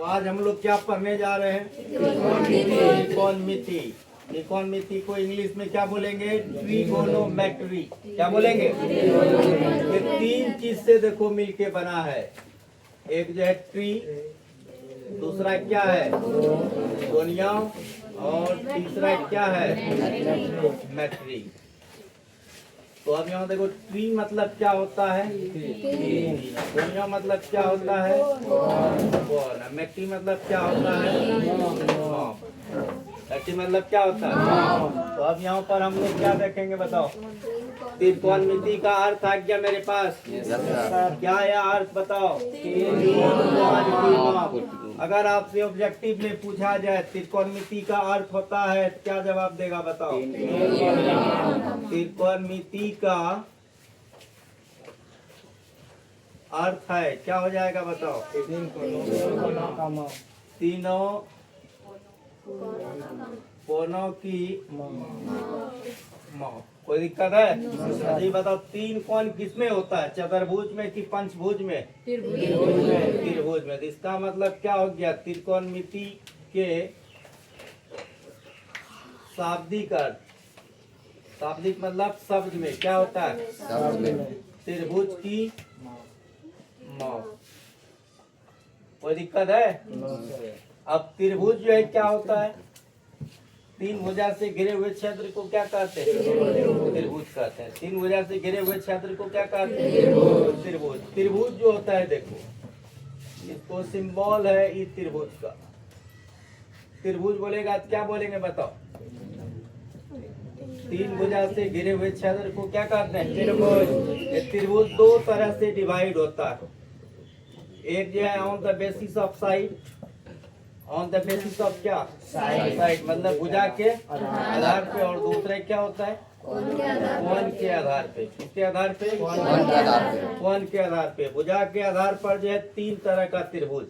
आज हम लोग क्या पढ़ने जा रहे हैं? त्रिकोणमिति। त्रिकोणमिति को इंग्लिश में क्या बोलेंगे? ट्रिगोनोमेट्री। क्या बोलेंगे? ये तीन चीज से देखो मिलके बना है। एक जो है ट्री, दूसरा क्या है? कोनिया, और तीसरा क्या है? मैट्री। तो अब यहाँ देखो, ट्री मतलब क्या होता है? कोनिया मतलब क्या होता है? मैट्री मतलब क्या होता है? मैट्री मतलब क्या होता है? तो अब यहाँ पर हम लोग क्या देखेंगे बताओ? त्रिकोणमिति का अर्थ आ गया मेरे पास। क्या है अर्थ बताओ? अगर आपसे ऑब्जेक्टिव में पूछा जाए त्रिकोणमिति का अर्थ होता है, क्या जवाब देगा बताओ? त्रिकोणमिति का अर्थ है, क्या हो जाएगा बताओ? तीनों कोनों की माप। कोई दिक्कत है? जी बताओ, तीन कोण किसमें होता है? चतुर्भुज में कि पंचभुज में? त्रिभुज में। इसका मतलब क्या हो गया? त्रिकोणमिति के शाब्दिक अर्थ, शाब्दिक मतलब शब्द में क्या होता है? त्रिभुज की माप। कोई दिक्कत है? अब त्रिभुज जो है क्या होता है? तीन भुजा से घिरे हुए क्षेत्र को क्या कहते हैं? त्रिभुज कहते हैं। तीन भुजा से घिरे हुए क्षेत्र को क्या कहते हैं? त्रिभुज। त्रिभुज जो होता है देखो, इसको सिंबल है इस त्रिभुज का। त्रिभुज बोलेगा तो क्या बोलेंगे बताओ? तीन भुजा से घिरे हुए क्षेत्र को क्या कहते हैं? त्रिभुज। ये त्रिभुज दो तरह से डिवाइड होता है। एक जो है on the basis of side, on the basis of क्या? साइड मतलब भुजा के आधार पे, और दूसरे क्या होता है? कोण के आधार पे। किसके आधार पे? कोण के आधार पे। भुजा के आधार पर जो है तीन तरह का त्रिभुज।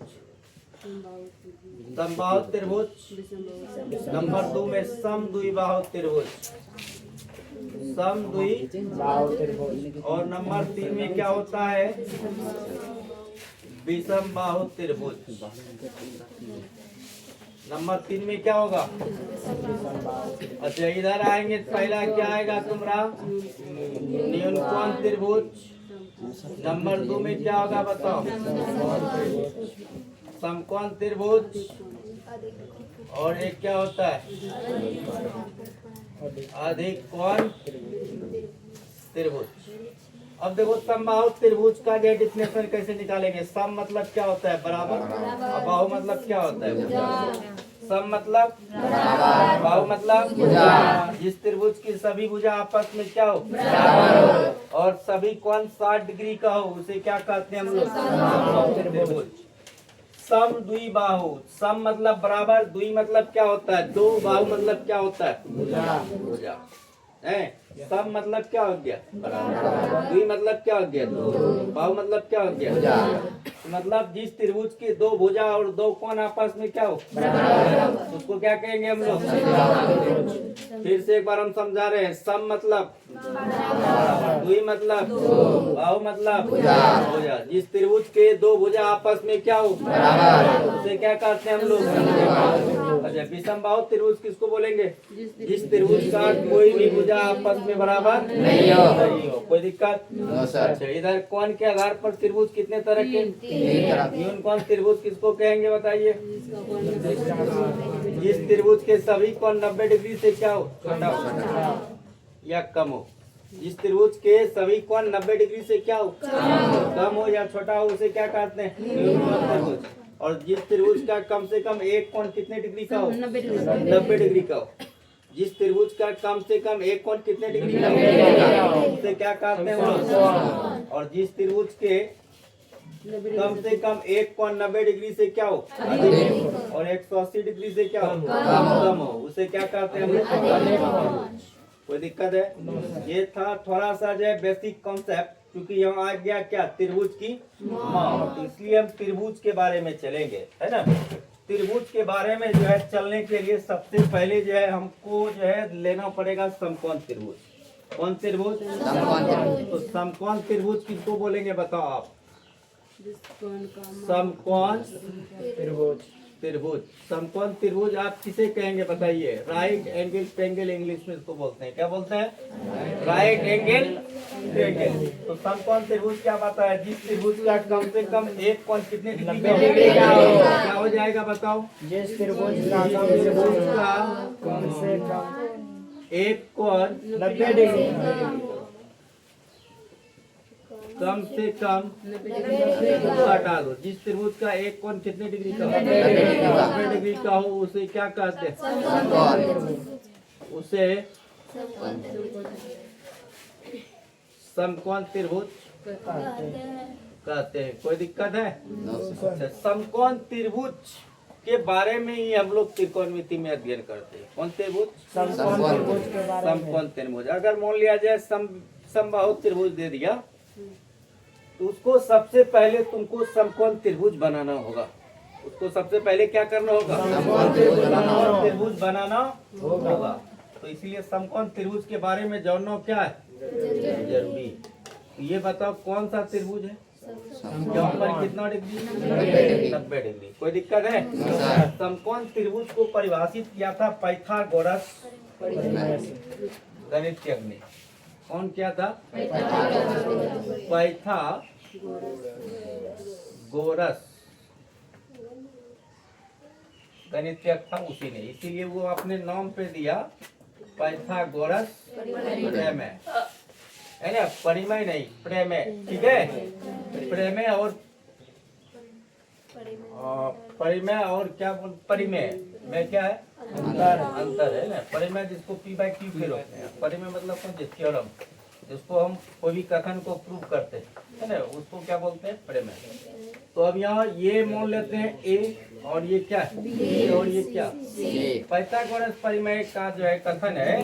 समबाहु त्रिभुज, नंबर 2 में समद्विबाहु त्रिभुज, समद्विबाहु त्रिभुज, और नंबर 3 में क्या होता है? विषमबाहु त्रिभुज। नंबर 3 में क्या होगा? अच्छा, इधर आएंगे तो पहला क्या आएगा तुम्हारा? न्यूनकोण त्रिभुज। नंबर 2 में क्या होगा बताओ? समकोण त्रिभुज, और एक क्या होता है? अधिक कोण त्रिभुज। अब देखो, समबाहु त्रिभुज का जो डिफिनेशन कैसे निकालेंगे? सम मतलब क्या होता है? बराबर। और बाहु मतलब क्या होता है? सम मतलब बराबर, बाहु मतलब जिस त्रिभुज की सभी भुजा आपस में क्या हो? और सभी कोण 60 डिग्री का हो, उसे क्या कहते हैं हम लोग? समबाहु त्रिभुज। सम द्विबाहु। सम मतलब बराबर, द्वि मतलब क्या होता है? दो, बाहु मतलब क्या होता है? भुजा। सम मतलब क्या हो गया? बराबर। द्वि मतलब क्या हो गया? दो। बाहु मतलब क्या हो गया? मतलब जिस त्रिभुज की दो भुजा और दो कोण आपस में क्या हो? बराबर, उसको क्या कहेंगे हम लोग? फिर से एक बार हम समझा रहे हैं। सम मतलब द्वि मतलब बाहु मतलब भुजा। जिस त्रिभुज के दो भुजा आपस में क्या हो? बराबर, उसे क्या कहते हैं हम लोग? अच्छा, विषम बाहु त्रिभुज किसको बोलेंगे? जिस त्रिभुज का कोई भी भुजा आपस में बराबर नहीं हो। कोई दिक्कत? अच्छा, इधर कोण के आधार पर त्रिभुज कितने तरह के? न्यूनकोण त्रिभुज किसको कहेंगे बताइए? जिस त्रिभुज के सभी कोण 90 डिग्री से क्या हो? छोटा हो या कम हो। जिस त्रिभुज के सभी कोण 90 डिग्री से क्या हो? कम हो या छोटा हो, उसे क्या कहते हैं? न्यूनकोण त्रिभुज। और जिस त्रिभुज का कम से कम एक कोण कितने डिग्री का हो? 90 डिग्री का हो। जिस त्रिभुज का कम से कम एक कोण कितने डिग्री का हो, उसे क्या कहते हैं? और जिस त्रिभुज के कम से कम एक कोण 90 डिग्री से क्या हो? अधिक, और 180 डिग्री से क्या हो? कम हो, उसे क्या कहते हैं? कोई दिक्कत है? ये था थोड़ा सा जो है बेसिक कॉन्सेप्ट, क्योंकि यहाँ आ गया क्या? त्रिभुज की माप। इसलिए हम त्रिभुज के बारे में चलेंगे, है ना। त्रिभुज के बारे में जो है चलने के लिए सबसे पहले जो है हमको जो है लेना पड़ेगा समकोण त्रिभुज। कौन त्रिभुज? तो समकोण त्रिभुज किसको बोलेंगे बताओ आप? समकोण त्रिभुज। समकोण त्रिभुज आप किसे कहेंगे बताइए? राइट एंगल ट्रायंगल इंग्लिश में इसको बोलते हैं। क्या बोलते हैं? Right angle triangle. तो समकोण त्रिभुज क्या बताता है? जिस त्रिभुज का कम से कम एक कोण कितने डिग्री का हो, क्या हो जाएगा बताओ? जिस त्रिभुज त्रिभुज का कम से कम एक कोण 90 डिग्री कम से कम हटा दो। जिस त्रिभुज का एक कोण कितने डिग्री का हो? 90 डिग्री का हो, उसे क्या कहते हैं? उसे समकोण त्रिभुज कहते हैं। कोई दिक्कत है? अच्छा, समकोण त्रिभुज के बारे में ही हम लोग त्रिकोणमिति में अध्ययन करते हैं। कौन त्रिभुज? समकोण त्रिभुज के बारे में। समकोण त्रिभुज। अगर मान लिया जाए समबाहु त्रिभुज दे दिया, तो उसको सबसे पहले तुमको समकोण त्रिभुज बनाना होगा। उसको सबसे पहले क्या करना होगा? समकोण त्रिभुज बनाना होगा। तो इसलिए समकोण त्रिभुज के बारे में जानना क्या है? जरूरी। ये बताओ कौन सा त्रिभुज है? यहाँ पर कितना डिग्री? 90 डिग्री। कोई दिक्कत है? समकोण त्रिभुज को परिभाषित किया था पाइथागोरस गणितज्ञ ने। कौन किया था? पाइथागोरस गणितज्ञ था उसी ने, इसीलिए वो अपने नाम पे दिया पाइथागोरस प्रमेय, है ना? परिमेय नहीं, प्रमेय। ठीक है? प्रमेय और परिमेय और क्या बोल? परिमेय में क्या है? अंतर है ना। परिमेय जिसको P/Q के रूप में, परिमेय मतलब कौन? थ्योरम, जिसको हम कोई भी कथन को प्रूव करते हैं, है ना, उसको क्या बोलते हैं? प्रमेय। तो अब यहाँ ये मान लेते हैं A, और ये क्या है? B, और ये क्या? C। पाइथागोरस परिमेय का जो है कथन है,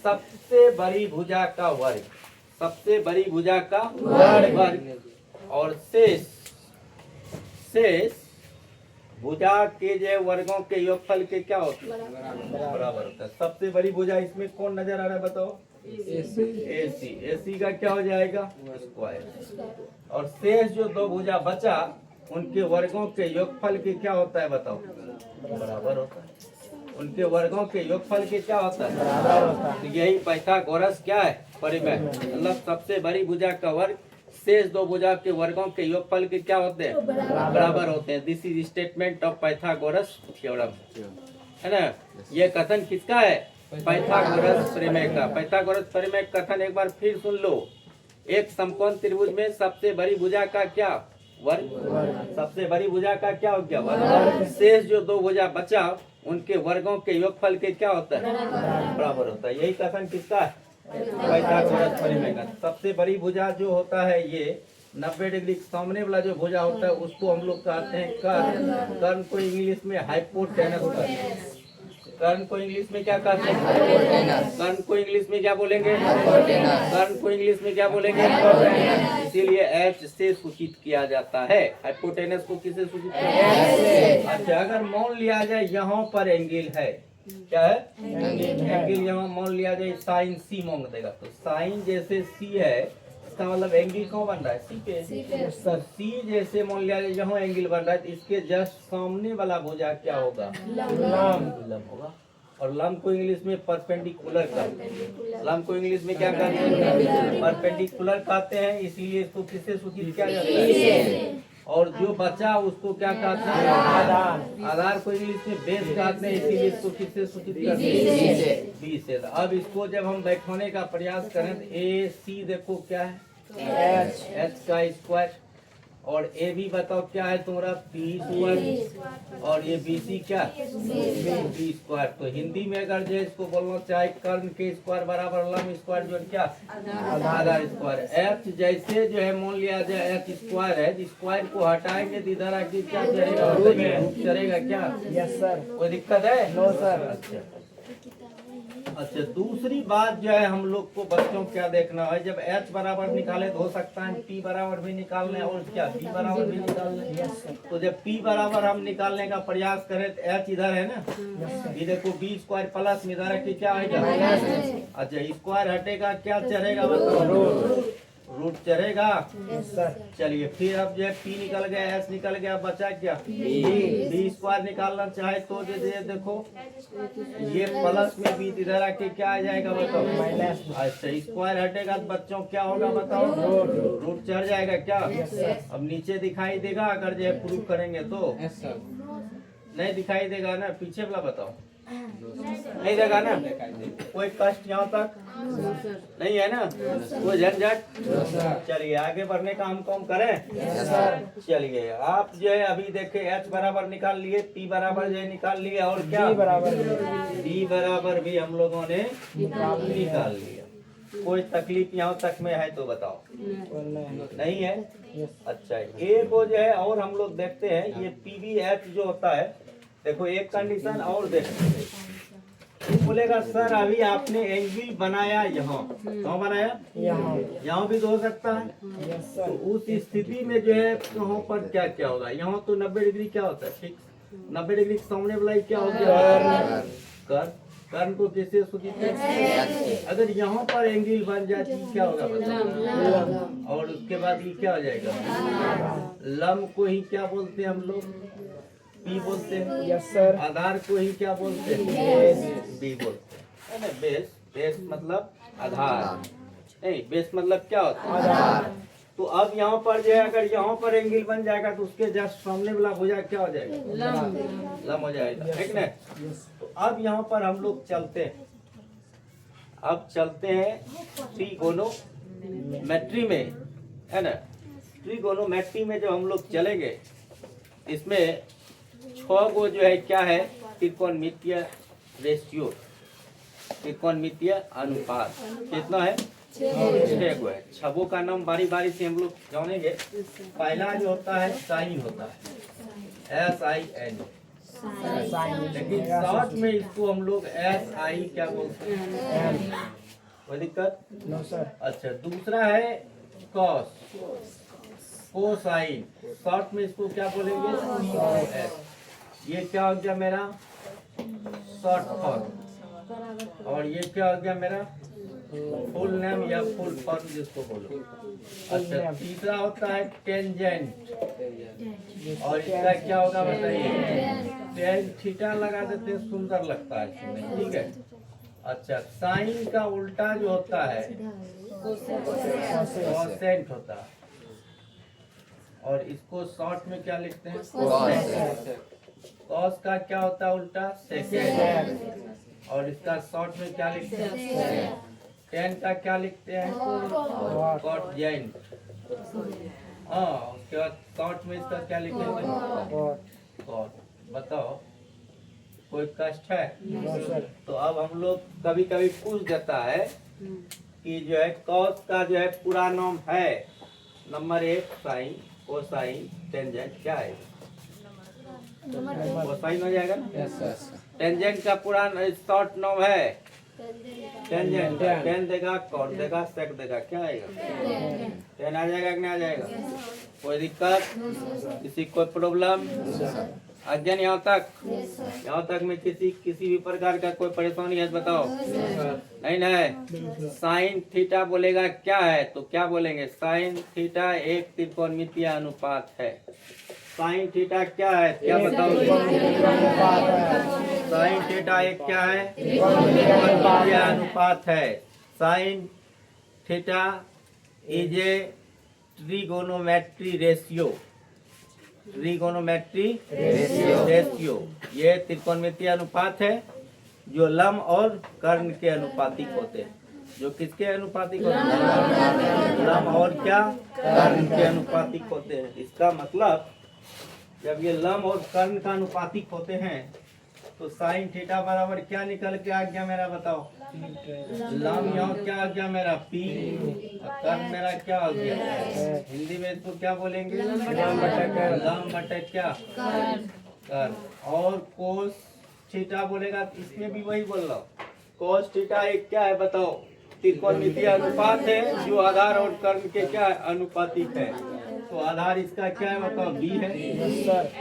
सबसे बड़ी भुजा का वर्ग, सबसे बड़ी भुजा का वर्ग और शेष भुजा के जो वर्गों के योगफल के क्या होते हैं? बराबर होता है। सबसे बड़ी भुजा इसमें कौन नजर आ रहा है बताओ? AC का क्या हो जाएगा? स्क्वायर। और शेष जो दो भुजा बचा, उनके वर्गों के योगफल के क्या होता है बताओ? बराबर होता है। उनके वर्गों के योगफल के क्या होता है? बराबर होता है। यही पाइथागोरस क्या है? परिमेय। मतलब सबसे बड़ी भुजा का वर्ग शेष दो भुजा के वर्गों के योगफल के क्या होते हैं? बराबर होते हैं। This is statement of Pythagoras theorem, है ना? ये कथन किसका है? पाइथागोरस प्रमेय का। पाइथागोरस प्रमेय कथन एक बार फिर सुन लो। एक समकोण त्रिभुज में सबसे बड़ी भुजा का क्या? वर्ग। सबसे बड़ी भुजा का क्या हो गया? वर्ग। शेष जो दो भुजा बचा, उनके वर्गों के योगफल के क्या होता है? बराबर होता है। यही कथन किसका है? पाइथागोरस प्रमेय का। सबसे बड़ी भुजा जो होता है ये 90 डिग्री सामने वाला जो भुजा होता है, उसको हम लोग कहते हैं कर्ण। कर्ण को इंग्लिश में हाइपोटेनस कहते हैं। कर्ण को इंग्लिश में क्या कहते हैं? कर्ण को इंग्लिश में क्या बोलेंगे? कर्ण को इंग्लिश में क्या बोलेंगे? इसीलिए H से सूचित किया जाता है। हाइपोटेनस को किससे सूचित किया जाता है? अच्छा, अगर मान लिया जाए यहाँ पर एंगल है, क्या है? एंगल यहाँ मान लिया जाए साइन C मांग देगा, तो साइन जैसे C है, इसका मतलब एंगल कौन बन रहा है? C पे। सर C जैसे मान लिया जाए यहाँ एंगल बन रहा है, तो इसके जस्ट सामने वाला भुजा क्या होगा? लंब होगा। और लंब को इंग्लिश में परपेंडिकुलर कहते हैं। लंब को इंग्लिश में क्या कहते हैं? परपेंडिकुलर कहते हैं। इसीलिए इसको किससे सूचित किया जाता है? और जो बचा उसको क्या कहते हैं? आधार। आधार को इंग्लिश में बेस कहते हैं। इसीलिए इसको किससे सूचित करते हैं? बी से। अब इसको जब हम बैठाने का प्रयास करें तो AC देखो क्या है? H का स्क्वायर। और A भी बताओ क्या है तुम्हारा? P square. और ये BC क्या? B square. तो हिंदी में अगर जो इसको बोलना चाहे, कर्ण के स्क्वायर बराबर लंब स्क्वायर जो क्या? आधार स्क्वायर। H जैसे जो है मान लिया जाए H स्क्वायर है, स्क्वायर को हटाएंगे तो इधर आके क्या चलेगा? रूट चलेगा क्या? Yes sir. कोई दिक्कत है? No sir. अच्छा, दूसरी बात जो है हम लोग को बच्चों क्या देखना है, जब H बराबर निकाले तो हो सकता है P बराबर भी निकालने और क्या P बराबर भी निकालने। तो जब P बराबर हम निकालने का प्रयास करें तो H इधर है ना, ये देखो B स्क्वायर प्लस में इधर की क्या आएगा? अच्छा, स्क्वायर हटेगा क्या चलेगा? बताओ रूट। रूट चढ़ेगा। सर चलिए फिर अब जो है पी निकल गया, एस निकल गया, बचा क्या बी स्क्वायर निकालना चाहे तो ये देखो ये प्लस में बी इधर आके क्या आ जाएगा बताओ माइनस। अच्छा स्क्वायर हटेगा तो बच्चों क्या होगा बताओ रूट चढ़ जाएगा क्या। अब नीचे दिखाई देगा अगर जो है प्रूफ करेंगे तो नहीं दिखाई देगा ना, पीछे वाला बताओ नहीं देगा ना, कोई कष्ट यहाँ तक नहीं है ना, कोई झंझट। चलिए आगे बढ़ने का हम कम करें। चलिए आप जो है अभी देखे H बराबर निकाल लिए, P बराबर जो है निकाल लिए और क्या B बराबर B बराबर भी हम लोगों ने निकाल लिया। कोई तकलीफ यहाँ तक में है तो बताओ नहीं है। अच्छा ए को जो है और हम लोग देखते हैं ये PBH जो होता है, देखो एक कंडीशन और देखते हैं। बोलेगा सर अभी आपने एंगल बनाया यहाँ, कहाँ बनाया यहाँ भी तो हो सकता है। तो उस स्थिति में जो है यहाँ पर क्या क्या होगा, यहाँ तो 90 डिग्री क्या होता है ठीक, 90 डिग्री के सामने वाला ही क्या होता है कर्ण को किससे सूचित है। अगर यहाँ पर एंगल बन जाए तो क्या होगा बताओ, और उसके बाद ये क्या हो जाएगा लम को ही क्या बोलते हैं हम लोग बी बोलते हैं। Yes sir. आधार को ही क्या बोलते हैं बी बोलते हैं। बेस बेस मतलब आधार नहीं, बेस मतलब क्या होता है आधार। तो अब यहाँ पर जो है अगर यहाँ पर एंगल बन जाएगा तो उसके जस्ट सामने वाला भुजा क्या हो जाएगा लम हो जाएगा ठीक ना। तो अब यहाँ पर हम लोग चलते हैं, अब चलते हैं ट्रिगोनोमेट्री में है ना। ट्रिगोनोमेट्री में जो हम लोग चलेंगे इसमें 6 गो जो है क्या है त्रिकोणमितीय रेशियो, त्रिकोणमितीय अनुपात कितना है 6 गो है। 6 का नाम बारी बारी से हम लोग जानेंगे। पहला जो होता है साइन होता है SIN, लेकिन शॉर्ट में इसको हम लोग SI क्या बोलते हैं, कोई दिक्कत नो सर। अच्छा दूसरा है कॉस, कोसाइन, शॉर्ट में इसको क्या बोलेंगे COS। ये क्या हो गया मेरा शॉर्ट फॉर्म, और ये क्या हो गया मेरा फुल नेम या फुल फॉर्म जिसको बोलो। अच्छा तीसरा होता है टेंजेंट, और इसका क्या होगा बताइए टेन थीटा लगा देते हैं, सुंदर लगता है सुनने, ठीक है। अच्छा साइन का उल्टा जो होता है कोसेंट होता है, और इसको शॉर्ट में क्या लिखते हैं कॉस का क्या होता है उल्टा सेकेंड, और इसका शॉर्ट में क्या लिखते हैं टेन का क्या लिखते हैं कॉट जेंट। हाँ उसके बाद शॉर्ट में इसका क्या लिखेंगे कॉट। बताओ कोई कष्ट है। तो अब हम लोग कभी कभी पूछ देता है कि जो है कॉस का जो है पूरा नाम है नंबर 1 साइन, कोसाइन, टेंजेंट क्या है कोसाइन हो जाएगा ना। टेंजेंट का पूरा शॉर्ट नाम है टेंजेंट, टेन देगा कॉट देगा सेक देगा क्या आएगा टेन आ जाएगा कि नहीं आ जाएगा। कोई दिक्कत किसी कोई प्रॉब्लम अध्ययन यहाँ तक में किसी भी प्रकार का कोई परेशानी है बताओ नहीं ना। साइन थीटा बोलेगा क्या है तो क्या बोलेंगे साइन थीटा एक त्रिकोणमितीय अनुपात है। साइन थीटा क्या है क्या बताओ साइन थीटा एक क्या है त्रिकोणमितीय अनुपात है। Sine theta is a trigonometry ratio, trigonometry ratio ये त्रिकोणमितीय अनुपात है जो लम और कर्ण के अनुपातिक होते हैं। जो किसके अनुपातिक होते हैं लम और क्या कर्ण के अनुपातिक होते हैं। इसका मतलब जब ये लम और कर्ण का अनुपातिक होते हैं तो साइन थीटा बराबर क्या निकल के आ गया मेरा बताओ लम यहाँ क्या आ गया मेरा P और कर्ण मेरा क्या आ गया हिंदी में इसको क्या बोलेंगे लम बटे क्या कर्ण। और कोस थीटा बोलेगा इसमें भी वही बोल रहा हूँ कोस थीटा एक क्या है बताओ त्रिकोणमितीय अनुपात है जो आधार और कर्ण के क्या अनुपातिक है। तो आधार इसका क्या है बताओ B है,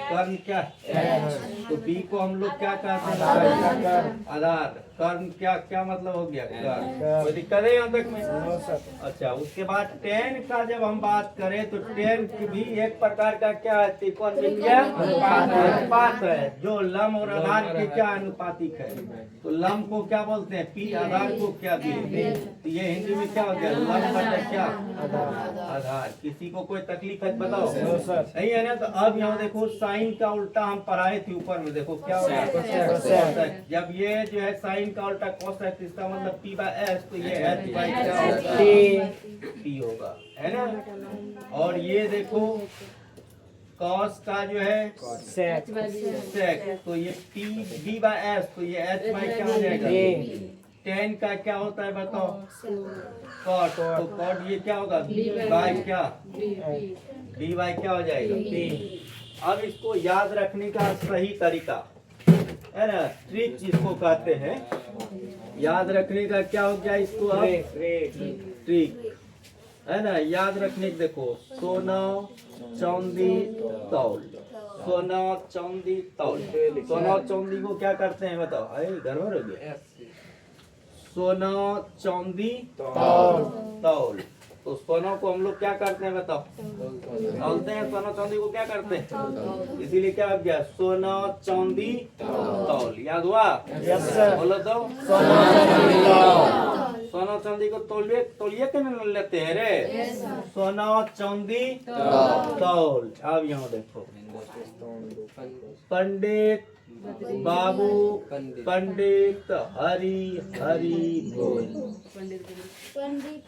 कर्ण क्या है तो बी को हम लोग क्या कहते हैं? आधार। कर्म क्या क्या मतलब हो गया? कर्म। कोई दिक्कत है यहाँ तक में? अच्छा, उसके बाद टेन का जब हम बात करें तो टेन की भी एक प्रकार का क्या है? त्रिकोणमितीय अनुपात है, जो लंब और आधार के क्या अनुपातिक है। तो लंब को क्या बोलते हैं? पी। आधार को क्या दिए? तो ये हिंदी में क्या हो गया? लंब बटा क्या? आधार। किसी को कोई तकलीफ है बताओ? सही है ना? तो अब यहाँ देखो साइन का उल्टा हम पढ़ाए थे ऊपर में, देखो क्या हो गया? जब ये जो है साइन का उल्टा cos है तो इसका मतलब p बाय s, तो ये h बाय क्या होगा? p होगा, है ना? और ये देखो cos का जो है sec, तो ये p b बाय s, तो ये h बाय क्या हो जाएगा? tan का क्या होता है बताओ? cot, तो cot ये क्या होगा? b बाय क्या? b बाय क्या हो जाएगा? p। अब इसको याद रखने का सही तरीका है ना, ट्रिक जिसको कहते हैं, याद रखने का क्या हो गया इसको? अब ट्रिक है ना, याद रखने के देखो, सोना चांदी तौल, सोना चांदी तौल। सोना चांदी को क्या करते हैं बताओ? अरे गड़बड़ हो गया। सोना चांदी तौल, तो सोना को हम लोग क्या करते हैं बताओ? तौलते हैं। सोना चांदी को क्या करते हैं? इसीलिए क्या हो गया? सोना चांदी तौल। याद हुआ? बोलो तो। सोना चांदी को तौलिए, तौलिए के न लेते हैं रे। सोना चांदी तौल। अब यहाँ देखो, पंडित बाबू पंडित हरि हरि बोल।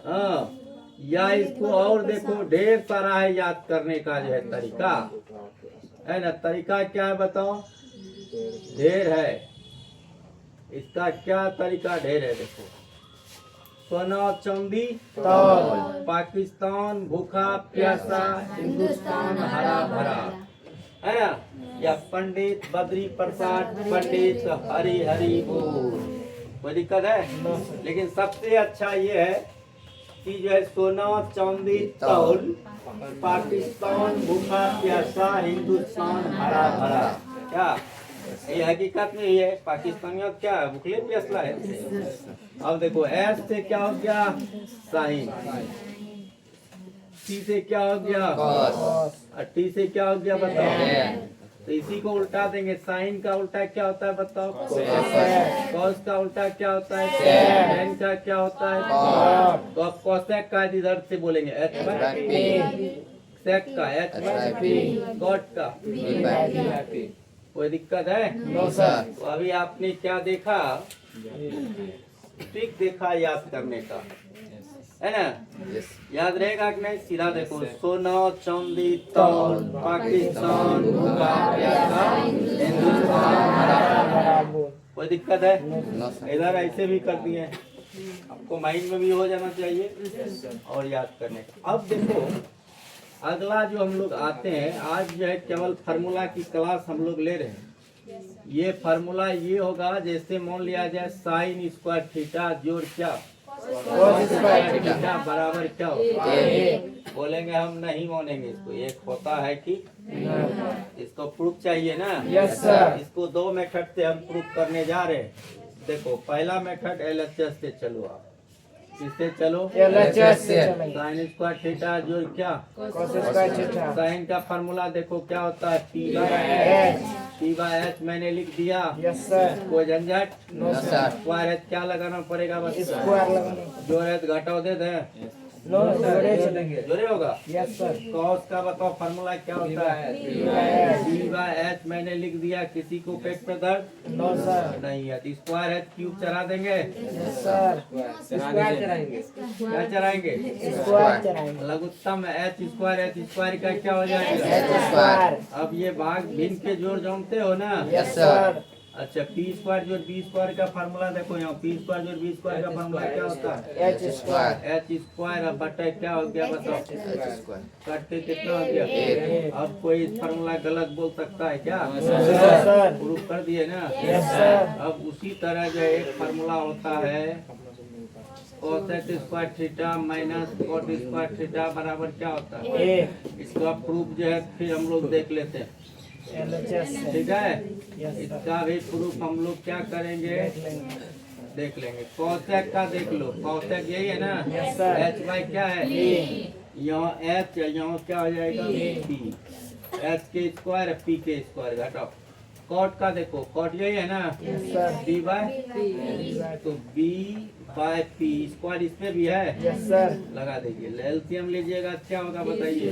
हाँ, या इसको और देखो, ढेर सारा है याद करने का जो है तरीका, है ना? तरीका क्या है बताओ? ढेर है, इसका क्या तरीका? ढेर है। देखो, सोना चांदी तौल, पाकिस्तान भूखा प्यासा, हिंदुस्तान हरा भरा, है ना? या पंडित बद्री प्रसाद पंडित हरि हरि बोल। कोई दिक्कत है? लेकिन सबसे अच्छा ये है कि जो है सोना चांदी तौल, पाकिस्तान भूखा प्यासा, हिंदुस्तान हरा भरा। क्या ये हकीकत में ये है? पाकिस्तानियों क्या है? भूखले प्यासा है। अब देखो, एस से क्या हो गया? साइन। टी से क्या हो गया? और टी से क्या हो गया बताओ? तो इसी को उल्टा देंगे। साइन का उल्टा क्या होता है बताओ? कॉस का उल्टा क्या होता है? टेन का क्या होता है? तो अब कोसेक का इधर से बोलेंगे h बाय p, सेक का h बाय p, कॉट का p। कोई दिक्कत है? No sir. तो अभी आपने क्या देखा? ट्रिक देखा याद करने का, है ना? याद रहेगा कि नहीं? सीधा देखो, सोना चांदी तौल, पाकिस्तान भूखा प्यासा, हिंदुस्तान हरा भरा। कोई दिक्कत है? इधर ऐसे भी कर दिए, आपको माइंड में भी हो जाना चाहिए और याद करने का। अब देखो, अगला जो हम लोग आते हैं, आज जो है केवल फार्मूला की क्लास हम लोग ले रहे हैं। ये फार्मूला ये होगा, जैसे मान लिया जाए साइन स्क्वायर थीटा जोड़ क्या बराबर क्या होगा? बोलेंगे हम नहीं मानेंगे इसको। एक होता है कि इसको प्रूफ चाहिए ना? Yes sir. इसको दो मेथड से हम प्रूफ करने जा रहे हैं। देखो, पहला मेथड LHS से चलो। आप किससे चलो? LHS से। साइन स्क्वायर थीटा जोड़ क्या? साइन का फार्मूला देखो क्या होता है? P बाय H मैंने लिख दिया। Yes sir. कोई झंझट? No sir. स्क्वायर H क्या लगाना पड़ेगा? बस स्क्वायर लगाना। जोड़ H घटाओ दे दे? नो, जोड़े होगा। Yes sir. कॉस का बताओ फार्मूला क्या होता है? P बाय H मैंने लिख दिया। किसी को पेट पे दर्द? No sir. नहीं है तो स्क्वायर H क्यूब चढ़ा देंगे? Yes sir. स्क्वायर चढ़ाएंगे। क्या चढ़ाएंगे? स्क्वायर चढ़ाएंगे। लघुत्तम H स्क्वायर का क्या हो जाएगा? H square. अब ये भाग भिन्न के जोड़ जानते हो ना? Yes sir. अच्छा, P स्क्वायर जोड़ B स्क्वायर का फार्मूला देखो यहाँ। P स्क्वायर जोड़ B स्क्वायर का फार्मूला क्या होता है? H square. अब बटा क्या हो गया बताओ? कट के कितना हो गया? अब कोई फार्मूला गलत बोल सकता है क्या? प्रूफ कर दिए ना? Yes sir. अब उसी तरह जो एक फार्मूला होता है cosec square theta minus cot square theta बराबर क्या होता है? इसका प्रूफ जो है फिर हम लोग देख लेते हैं। LHS से ठीक है। यस सर इसका भी प्रूफ हम लोग क्या करेंगे, देख लेंगे देख लेंगे। कौशेक का देख लो, कौशेक यही है ना, यस सर एच बाई क्या है, यहाँ एच यहाँ क्या हो जाएगा, पी, एच के स्क्वायर पी के स्क्वायर घटाओ। कॉट का देखो, कॉट यही है ना, यस सर बी बाय, तो बी बाय पी स्क्वायर इस पे भी है, यस सर लगा दीजिए। एलसीएम लीजिएगा क्या होगा बताइए,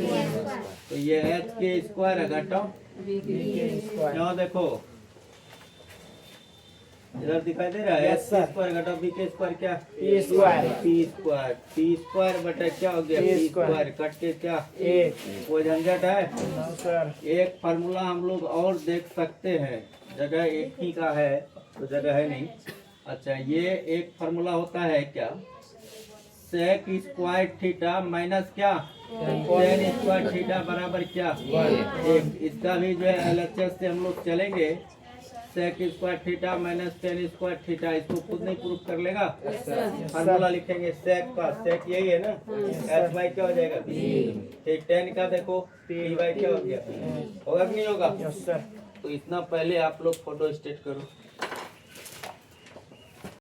तो ये एच के स्क्वायर है घटाओ, स्क्वायर यहाँ देखो इधर दिखाई दे रहा है, Yes, एच sir. स्क्वायर घटाओ बी के स्क्वायर क्या, P स्क्वायर पी स्क्वायर बटा क्या हो गया, P P square. Square cut के क्या, एक कोई झंझट है। नो सर एक फार्मूला हम लोग और देख सकते हैं, जगह एक ही का है तो जगह है नहीं। अच्छा ये एक फार्मूला होता है क्या, सेक स्क्वायर थीटा माइनस क्या, टेन स्क्वायर थीटा बराबर क्या, एक। इसका भी जो है एलएचएस से हम लोग चलेंगे, sec square theta minus tan square theta, इसको खुद नहीं प्रूफ कर लेगा। फार्मूला लिखेंगे सेक का, सेक यही है ना, एच बाई क्या हो जाएगा, फिर टेन का देखो पी बाई क्या हो गया, होगा कि नहीं होगा। यस सर तो इतना पहले आप लोग फोटो स्टेट करो।